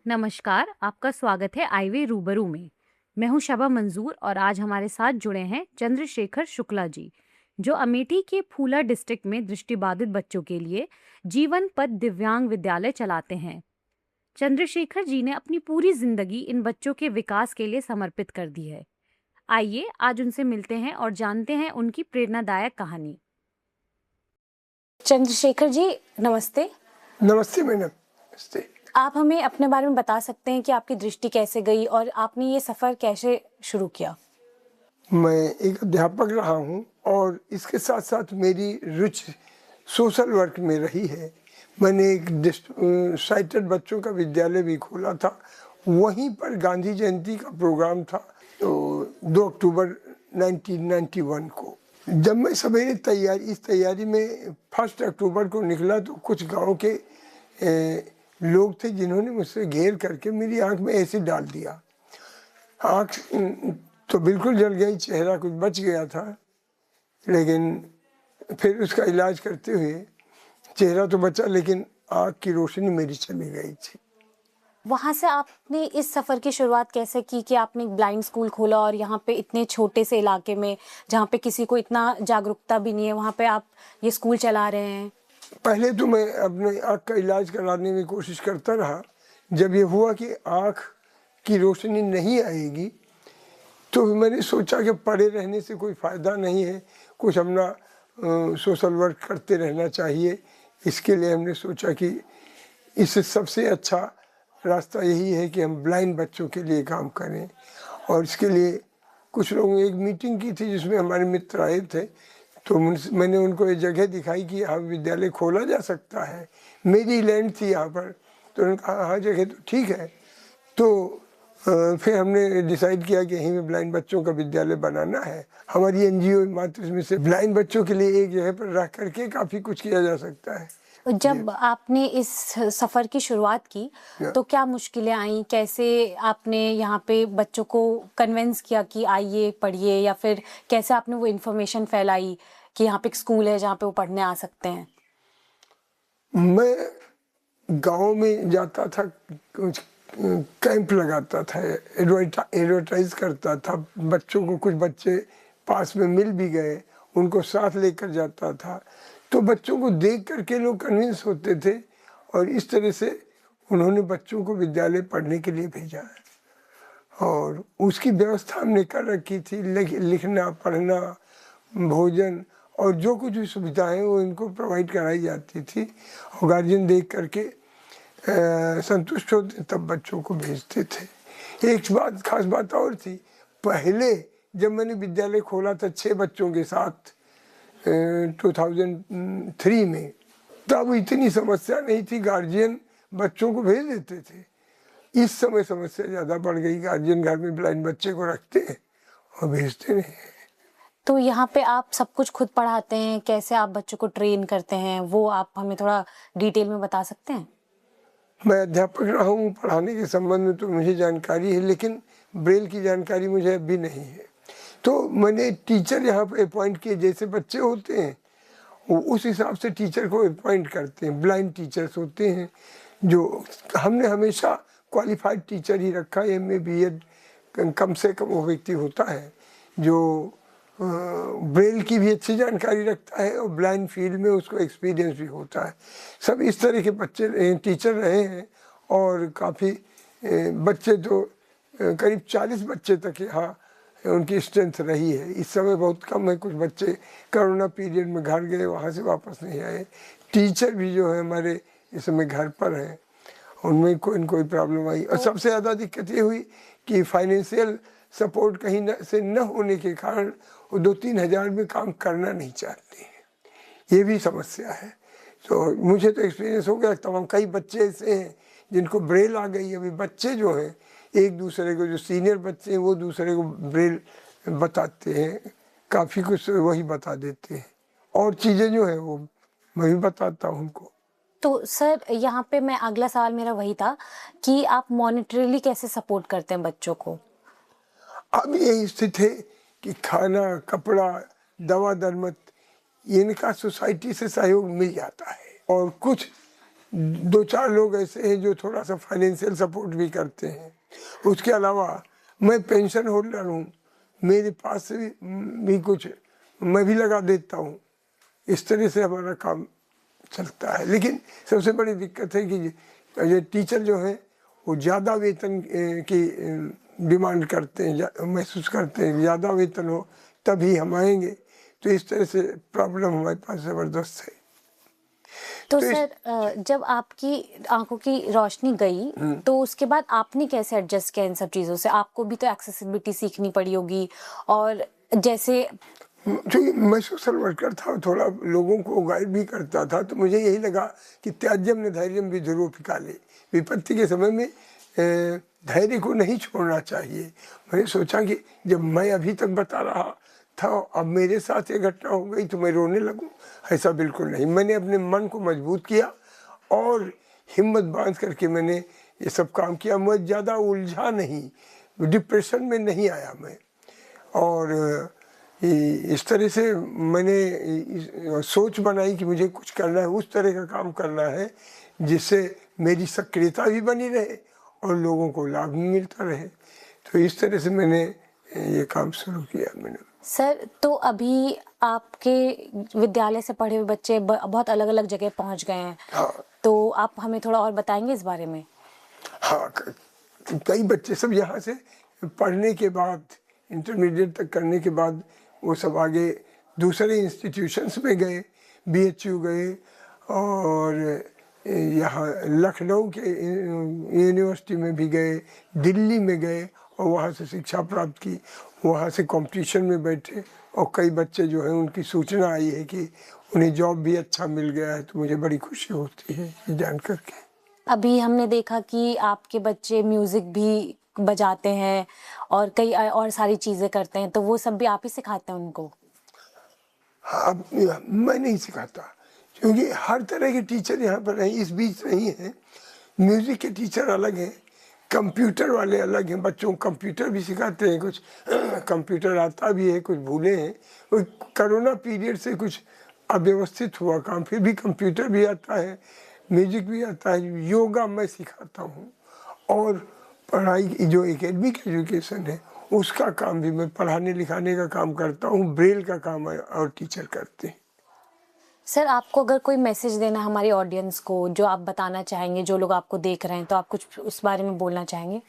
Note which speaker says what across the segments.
Speaker 1: नमस्कार, आपका स्वागत है आईवे रूबरू में। मैं हूं शबा मंजूर और आज हमारे साथ जुड़े हैं चंद्रशेखर शुक्ला जी, जो अमेठी के फूला डिस्ट्रिक्ट में दृष्टिबाधित बच्चों के लिए जीवन पथ दिव्यांग विद्यालय चलाते हैं। चंद्रशेखर जी ने अपनी पूरी जिंदगी इन बच्चों के विकास के लिए समर्पित कर दी है। आइए आज उनसे मिलते हैं और जानते हैं उनकी प्रेरणादायक कहानी। चंद्रशेखर जी, नमस्ते।
Speaker 2: नमस्ते मैडम। नमस्ते।
Speaker 1: आप हमें अपने बारे में बता सकते हैं कि आपकी दृष्टि कैसे गई और आपने ये सफर कैसे शुरू किया?
Speaker 2: मैं एक अध्यापक रहा हूँ और इसके साथ साथ मेरी रुचि सोशल वर्क में रही है। मैंने एक साइटेड बच्चों का विद्यालय भी खोला था। वहीं पर गांधी जयंती का प्रोग्राम था तो 2 अक्टूबर 1991 को। जब मैं सवेरे इस तैयारी में 1 अक्टूबर को निकला तो कुछ गांव के लोग थे जिन्होंने मुझसे घेर करके मेरी आंख में एसिड डाल दिया। आंख तो बिल्कुल जल गई, चेहरा कुछ बच गया था, लेकिन फिर उसका इलाज करते हुए चेहरा तो बचा लेकिन आंख की रोशनी मेरी चली गई थी।
Speaker 1: वहाँ से आपने इस सफर की शुरुआत कैसे की कि आपने एक ब्लाइंड स्कूल खोला और यहाँ पे इतने छोटे से इलाके में जहाँ पे किसी को इतना जागरूकता भी नहीं है, वहाँ पे आप ये स्कूल चला रहे हैं?
Speaker 2: पहले तो मैं अपने आँख का इलाज कराने की कोशिश करता रहा। जब ये हुआ कि आँख की रोशनी नहीं आएगी तो मैंने सोचा कि पड़े रहने से कोई फ़ायदा नहीं है, कुछ अपना सोशल वर्क करते रहना चाहिए। इसके लिए हमने सोचा कि इससे सबसे अच्छा रास्ता यही है कि हम ब्लाइंड बच्चों के लिए काम करें। और इसके लिए कुछ लोगों ने एक मीटिंग की थी जिसमें हमारे मित्र आए थे, तो मैंने उनको ये जगह दिखाई कि यहाँ विद्यालय खोला जा सकता है। मेरी लैंड थी यहाँ पर, तो उन्होंने कहा हाँ जगह तो ठीक है। तो फिर हमने डिसाइड किया कि यहीं में ब्लाइंड बच्चों का विद्यालय बनाना है। हमारी एनजीओ मातृश्री से ब्लाइंड बच्चों के लिए एक जगह पर रख करके काफ़ी कुछ किया जा सकता है।
Speaker 1: जब आपने इस सफर की शुरुआत की तो क्या मुश्किलें आई? कैसे आपने यहाँ पे बच्चों को कन्विंस किया कि आइए पढ़िए, या फिर कैसे आपने वो इन्फॉर्मेशन फैलाई कि यहाँ पे एक स्कूल है जहाँ पे वो पढ़ने आ सकते हैं?
Speaker 2: मैं गांव में जाता था, कुछ कैंप लगाता था, एडवर्टाइज करता था बच्चों को। कुछ बच्चे पास में मिल भी गए, उनको साथ लेकर जाता था, तो बच्चों को देख करके लोग कन्विंस होते थे और इस तरह से उन्होंने बच्चों को विद्यालय पढ़ने के लिए भेजा है। और उसकी व्यवस्था हमने कर रखी थी, लिखना पढ़ना भोजन और जो कुछ भी सुविधाएं वो इनको प्रोवाइड कराई जाती थी और गार्जियन देख करके संतुष्ट होते तब बच्चों को भेजते थे। एक बात खास बात और थी, पहले जब मैंने विद्यालय खोला था 6 बच्चों के साथ 2003 में, तब इतनी समस्या नहीं थी, गार्जियन बच्चों को भेज देते थे। इस समय समस्या ज़्यादा बढ़ गई, गार्जियन घर में ब्लाइंड बच्चे को रखते हैं और भेजते नहीं।
Speaker 1: तो यहाँ पे आप सब कुछ खुद पढ़ाते हैं? कैसे आप बच्चों को ट्रेन करते हैं, वो आप हमें थोड़ा डिटेल में बता सकते हैं?
Speaker 2: मैं अध्यापक रहा हूँ, पढ़ाने के संबंध में तो मुझे जानकारी है, लेकिन ब्रेल की जानकारी मुझे अभी नहीं है। तो मैंने टीचर यहाँ पे अपॉइंट किए, जैसे बच्चे होते हैं वो उस हिसाब से टीचर को अपॉइंट करते हैं। ब्लाइंड टीचर्स होते हैं जो हमने हमेशा क्वालिफाइड टीचर ही रखा है। MA BEd कम से कम वो व्यक्ति होता है जो ब्रेल की भी अच्छी जानकारी रखता है और ब्लाइंड फील्ड में उसको एक्सपीरियंस भी होता है। सब इस तरह के बच्चे टीचर रहे हैं और काफ़ी बच्चे तो करीब 40 बच्चे तक यहाँ उनकी स्ट्रेंथ रही है। इस समय बहुत कम है, कुछ बच्चे कोरोना पीरियड में घर गए, वहाँ से वापस नहीं आए। टीचर भी जो है हमारे इस समय घर पर हैं, उनमें कोई प्रॉब्लम आई। और सबसे ज़्यादा दिक्कत ये हुई कि फाइनेंशियल सपोर्ट कहीं से न होने के कारण वो 2-3 हज़ार में काम करना नहीं चाहते हैं, ये भी समस्या है। तो मुझे तो एक्सपीरियंस हो गया, तमाम कई बच्चे ऐसे हैं जिनको ब्रेल आ गई। अभी बच्चे जो हैं एक दूसरे को, जो सीनियर बच्चे हैं वो दूसरे को ब्रेल बताते हैं, काफ़ी कुछ वही बता देते हैं और चीज़ें जो है वो मैं भी बताता हूँ उनको।
Speaker 1: तो सर यहाँ पे मैं अगला सवाल मेरा वही था कि आप मॉनिटरली कैसे सपोर्ट करते हैं बच्चों को?
Speaker 2: अब यही स्थिति है कि खाना, कपड़ा, दवा दरमत इनका सोसाइटी से सहयोग मिल जाता है और कुछ 2-4 लोग ऐसे हैं जो थोड़ा सा फाइनेंशियल सपोर्ट भी करते हैं। उसके अलावा मैं पेंशन होल्डर हूँ, मेरे पास भी कुछ मैं भी लगा देता हूँ। इस तरह से हमारा काम चलता है। लेकिन सबसे बड़ी दिक्कत है कि ये टीचर जो हैं वो ज़्यादा वेतन की डिमांड करते हैं, महसूस करते हैं ज़्यादा वेतन हो तभी हम आएंगे। तो इस तरह से प्रॉब्लम हमारे पास ज़बरदस्त है।
Speaker 1: तो
Speaker 2: तो
Speaker 1: सर जब आपकी आंखों की रोशनी गई तो उसके बाद आपने कैसे एडजस्ट किया इन सब चीज़ों से? आपको भी तो एक्सेसिबिलिटी सीखनी पड़ी होगी और जैसे
Speaker 2: क्योंकि मैं सोशल वर्कर था, थोड़ा लोगों को गाइड भी करता था, तो मुझे यही लगा कि त्याज्यम न धैर्यम विधुरोपिकाले, विपत्ति के समय में धैर्य को नहीं छोड़ना चाहिए। मैंने सोचा कि जब मैं अभी तक बता रहा था, अब मेरे साथ ये घटना हो गई तो मैं रोने लगूं, ऐसा बिल्कुल नहीं। मैंने अपने मन को मजबूत किया और हिम्मत बांध करके मैंने ये सब काम किया। मैं ज़्यादा उलझा नहीं, डिप्रेशन में नहीं आया मैं। और इस तरह से मैंने सोच बनाई कि मुझे कुछ करना है, उस तरह का काम करना है जिससे मेरी सक्रियता भी बनी रहे और लोगों को लाभ भी मिलता रहे। तो इस तरह से मैंने ये काम शुरू किया मैंने।
Speaker 1: सर तो अभी आपके विद्यालय से पढ़े हुए बच्चे बहुत अलग अलग जगह पहुंच गए हैं।
Speaker 2: हाँ
Speaker 1: तो आप हमें थोड़ा और बताएंगे इस बारे में?
Speaker 2: हाँ, कई बच्चे सब यहाँ से पढ़ने के बाद, इंटरमीडिएट तक करने के बाद वो सब आगे दूसरे इंस्टीट्यूशंस में गए, बीएचयू गए और यहाँ लखनऊ के यूनिवर्सिटी में भी गए, दिल्ली में गए और वहाँ से शिक्षा प्राप्त की। वहाँ से कंपटीशन में बैठे और कई बच्चे जो हैं उनकी सूचना आई है कि उन्हें जॉब भी अच्छा मिल गया है, तो मुझे बड़ी खुशी होती है ये जान करके।
Speaker 1: अभी हमने देखा कि आपके बच्चे म्यूजिक भी बजाते हैं और कई और सारी चीजें करते हैं, तो वो सब भी आप ही सिखाते हैं उनको?
Speaker 2: हाँ, मैं नहीं सिखाता क्योंकि हर तरह के टीचर यहाँ पर हैं, इस बीच नहीं है। म्यूजिक के टीचर अलग हैं, कंप्यूटर वाले अलग हैं, बच्चों को कंप्यूटर भी सिखाते हैं, कुछ कंप्यूटर आता भी है, कुछ भूले हैं। वो कोरोना पीरियड से कुछ अव्यवस्थित हुआ काम, फिर भी कंप्यूटर भी आता है, म्यूजिक भी आता है, योगा मैं सिखाता हूँ और पढ़ाई जो एकेडमिक एजुकेशन है उसका काम भी मैं पढ़ाने लिखाने का काम करता हूँ, ब्रेल का काम और टीचर करते हैं।
Speaker 1: सर आपको अगर कोई मैसेज देना हमारी ऑडियंस को, जो आप बताना चाहेंगे, जो लोग आपको देख रहे हैं, तो आप कुछ उस बारे में बोलना चाहेंगे?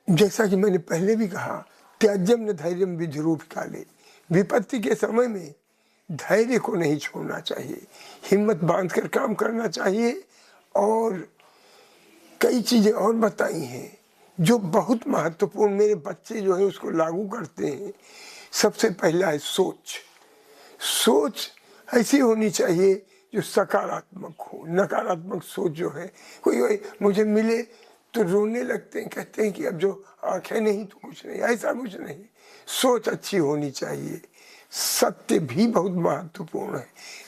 Speaker 2: जैसा कि मैंने पहले भी कहा, त्याज्यम न धैर्यम विधुरोपिकाले, विपत्ति के समय में धैर्य को नहीं छोड़ना चाहिए, हिम्मत बांधकर काम करना चाहिए। और कई चीज़ें और बताई हैं जो बहुत महत्वपूर्ण, मेरे बच्चे जो हैं उसको लागू करते हैं। सबसे पहला है सोच। सोच ऐसी होनी चाहिए जो सकारात्मक हो। नकारात्मक सोच जो है, कोई मुझे मिले तो रोने लगते हैं, कहते हैं कि अब जो आंखें नहीं तो कुछ नहीं, ऐसा कुछ नहीं। सोच अच्छी होनी चाहिए। सत्य भी बहुत महत्वपूर्ण है।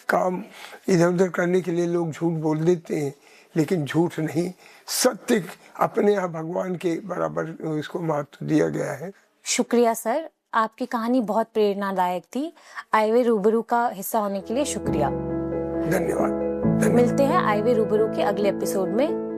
Speaker 2: काम इधर उधर करने के लिए लोग झूठ बोल देते हैं, लेकिन झूठ नहीं, सत्य अपने यहाँ भगवान के बराबर इसको महत्व दिया गया है।
Speaker 1: शुक्रिया सर, आपकी कहानी बहुत प्रेरणादायक थी। आईवे रूबरू का हिस्सा होने के लिए शुक्रिया।
Speaker 2: धन्यवाद।
Speaker 1: मिलते हैं आईवे रूबरू के अगले एपिसोड में।